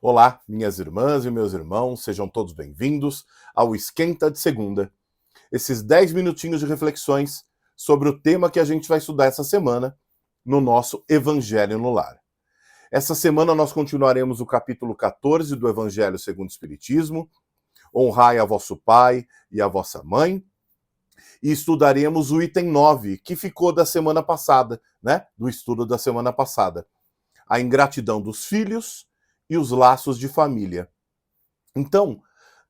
Olá, minhas irmãs e meus irmãos, sejam todos bem-vindos ao Esquenta de Segunda. Esses 10 minutinhos de reflexões sobre o tema que a gente vai estudar essa semana no nosso Evangelho no Lar. Essa semana nós continuaremos o capítulo 14 do Evangelho segundo o Espiritismo, Honrai a vosso pai e a vossa mãe, e estudaremos o item 9, que ficou da semana passada, né? Do estudo da semana passada. A ingratidão dos filhos e os laços de família. Então,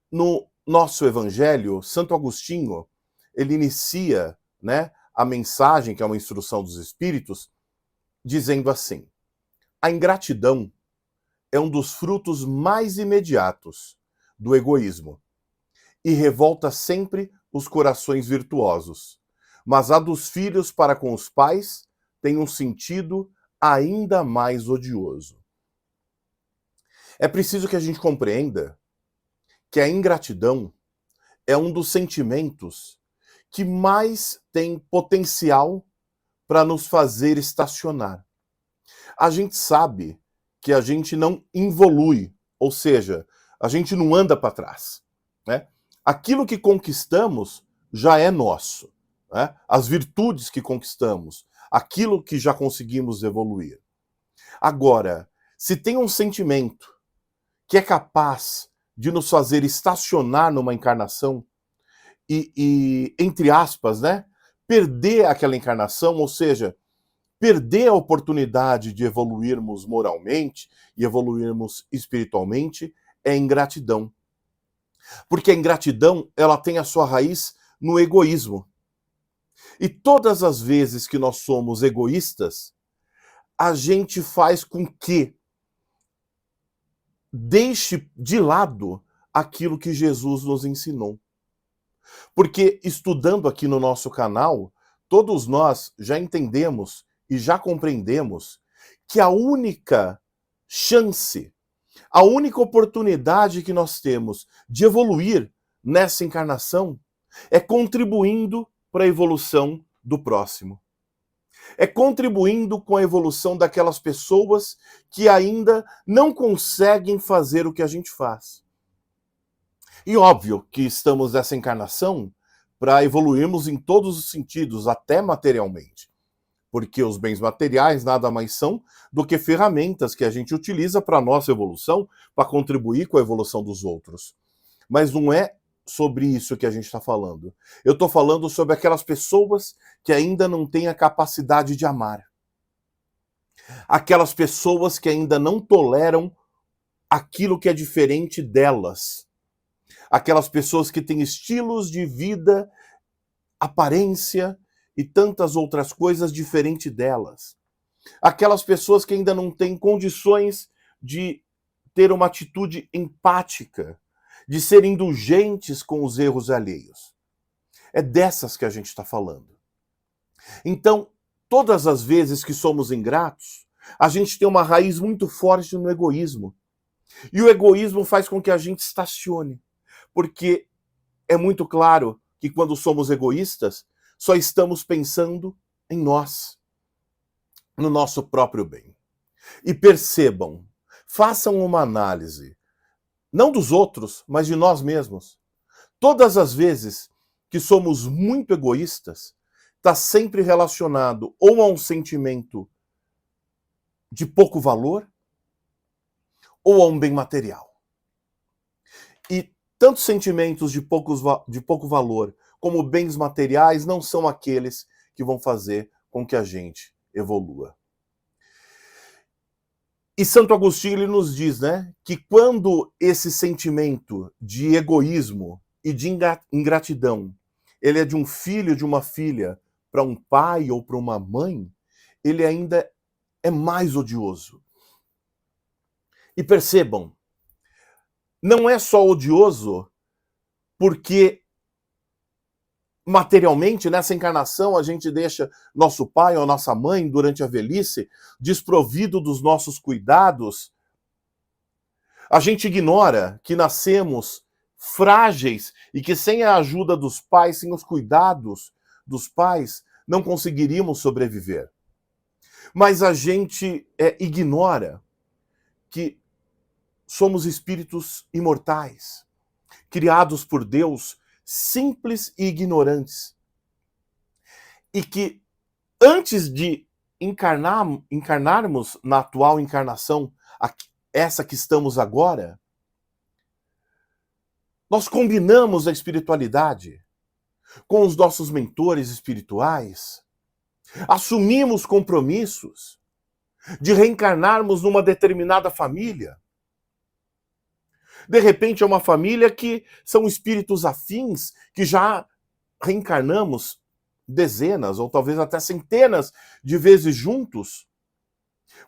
no nosso evangelho, Santo Agostinho, ele inicia, né, a mensagem, que é uma instrução dos espíritos, dizendo assim: a ingratidão é um dos frutos mais imediatos do egoísmo e revolta sempre os corações virtuosos. Mas a dos filhos para com os pais tem um sentido ainda mais odioso. É preciso que a gente compreenda que a ingratidão é um dos sentimentos que mais tem potencial para nos fazer estacionar. A gente sabe que a gente não evolui, ou seja, a gente não anda para trás, né? Aquilo que conquistamos já é nosso, né? As virtudes que conquistamos, aquilo que já conseguimos evoluir. Agora, se tem um sentimento que é capaz de nos fazer estacionar numa encarnação entre aspas, né, perder aquela encarnação, ou seja, perder a oportunidade de evoluirmos moralmente e evoluirmos espiritualmente, é ingratidão. Porque a ingratidão, ela tem a sua raiz no egoísmo. E todas as vezes que nós somos egoístas, a gente faz com que deixe de lado aquilo que Jesus nos ensinou. Porque estudando aqui no nosso canal, todos nós já entendemos e já compreendemos que a única chance, a única oportunidade que nós temos de evoluir nessa encarnação é contribuindo para a evolução do próximo. É contribuindo com a evolução daquelas pessoas que ainda não conseguem fazer o que a gente faz. E óbvio que estamos nessa encarnação para evoluirmos em todos os sentidos, até materialmente. Porque os bens materiais nada mais são do que ferramentas que a gente utiliza para a nossa evolução, para contribuir com a evolução dos outros. Mas não é sobre isso que a gente está falando. Eu estou falando sobre aquelas pessoas que ainda não têm a capacidade de amar. Aquelas pessoas que ainda não toleram aquilo que é diferente delas. Aquelas pessoas que têm estilos de vida, aparência e tantas outras coisas diferentes delas. Aquelas pessoas que ainda não têm condições de ter uma atitude empática, de ser indulgentes com os erros alheios. É dessas que a gente está falando. Então, todas as vezes que somos ingratos, a gente tem uma raiz muito forte no egoísmo. E o egoísmo faz com que a gente estacione. Porque é muito claro que quando somos egoístas, só estamos pensando em nós, no nosso próprio bem. E percebam, façam uma análise, não dos outros, mas de nós mesmos. Todas as vezes que somos muito egoístas, está sempre relacionado ou a um sentimento de pouco valor, ou a um bem material. E tanto sentimentos de pouco valor como bens materiais não são aqueles que vão fazer com que a gente evolua. E Santo Agostinho ele nos diz, né, que quando esse sentimento de egoísmo e de ingratidão, ele é de um filho, de uma filha, para um pai ou para uma mãe, ele ainda é mais odioso. E percebam, não é só odioso porque materialmente, nessa encarnação, a gente deixa nosso pai ou nossa mãe, durante a velhice, desprovido dos nossos cuidados. A gente ignora que nascemos frágeis e que sem a ajuda dos pais, sem os cuidados dos pais, não conseguiríamos sobreviver. Mas a gente ignora que somos espíritos imortais, criados por Deus, simples e ignorantes. E que antes de encarnarmos na atual encarnação, essa que estamos agora, nós combinamos a espiritualidade com os nossos mentores espirituais, assumimos compromissos de reencarnarmos numa determinada família. De repente é uma família que são espíritos afins, que já reencarnamos dezenas ou talvez até centenas de vezes juntos,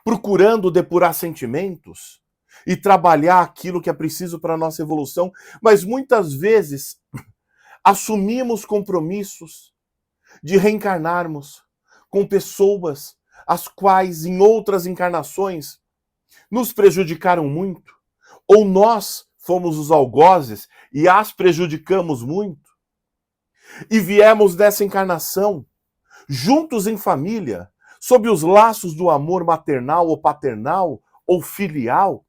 procurando depurar sentimentos e trabalhar aquilo que é preciso para a nossa evolução, mas muitas vezes assumimos compromissos de reencarnarmos com pessoas as quais em outras encarnações nos prejudicaram muito, ou nós fomos os algozes e as prejudicamos muito, e viemos dessa encarnação juntos em família, sob os laços do amor maternal ou paternal ou filial,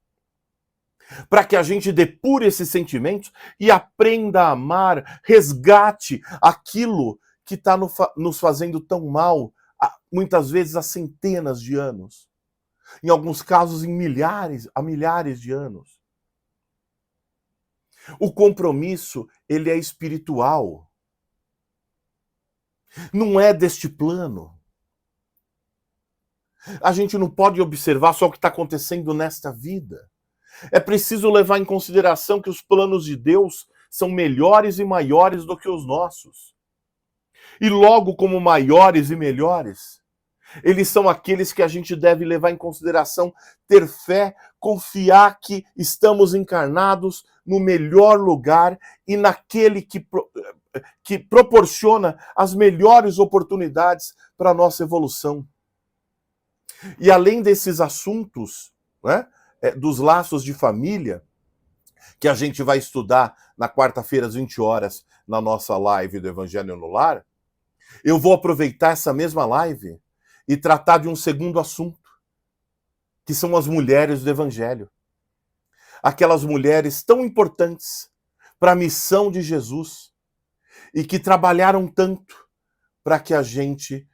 para que a gente depure esses sentimentos e aprenda a amar, resgate aquilo que está nos fazendo tão mal, muitas vezes há centenas de anos, em alguns casos há milhares de anos. O compromisso, ele é espiritual. Não é deste plano. A gente não pode observar só o que está acontecendo nesta vida. É preciso levar em consideração que os planos de Deus são melhores e maiores do que os nossos. E logo, como maiores e melhores, eles são aqueles que a gente deve levar em consideração, ter fé, confiar que estamos encarnados no melhor lugar e naquele que proporciona as melhores oportunidades para a nossa evolução. E além desses assuntos, né, dos laços de família, que a gente vai estudar na quarta-feira às 20 horas na nossa live do Evangelho no Lar, eu vou aproveitar essa mesma live e tratar de um segundo assunto, que são as mulheres do Evangelho. Aquelas mulheres tão importantes para a missão de Jesus e que trabalharam tanto para que a gente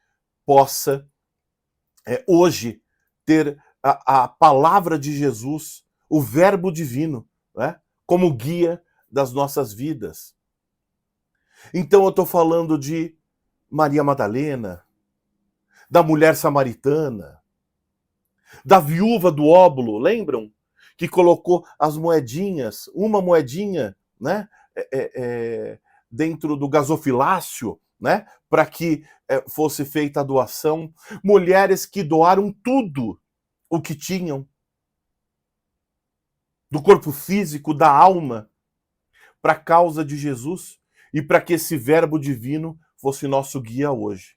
possa hoje ter a palavra de Jesus, o verbo divino, né, como guia das nossas vidas. Então eu estou falando de Maria Madalena, da mulher samaritana, da viúva do óbolo, lembram? Que colocou as moedinhas, uma moedinha, né, dentro do gasofilácio, né, para que fosse feita a doação. Mulheres que doaram tudo o que tinham, do corpo físico, da alma, para a causa de Jesus e para que esse verbo divino fosse nosso guia hoje.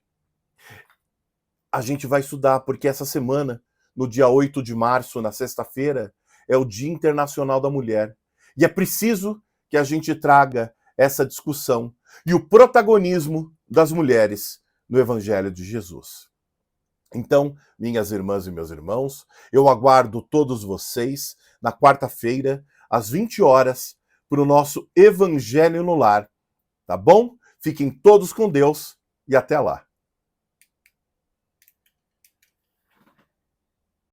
A gente vai estudar, porque essa semana, no dia 8 de março, na sexta-feira, é o Dia Internacional da Mulher. E é preciso que a gente traga essa discussão e o protagonismo das mulheres no Evangelho de Jesus. Então, minhas irmãs e meus irmãos, eu aguardo todos vocês na quarta-feira, às 20 horas, para o nosso Evangelho no Lar. Tá bom? Fiquem todos com Deus e até lá.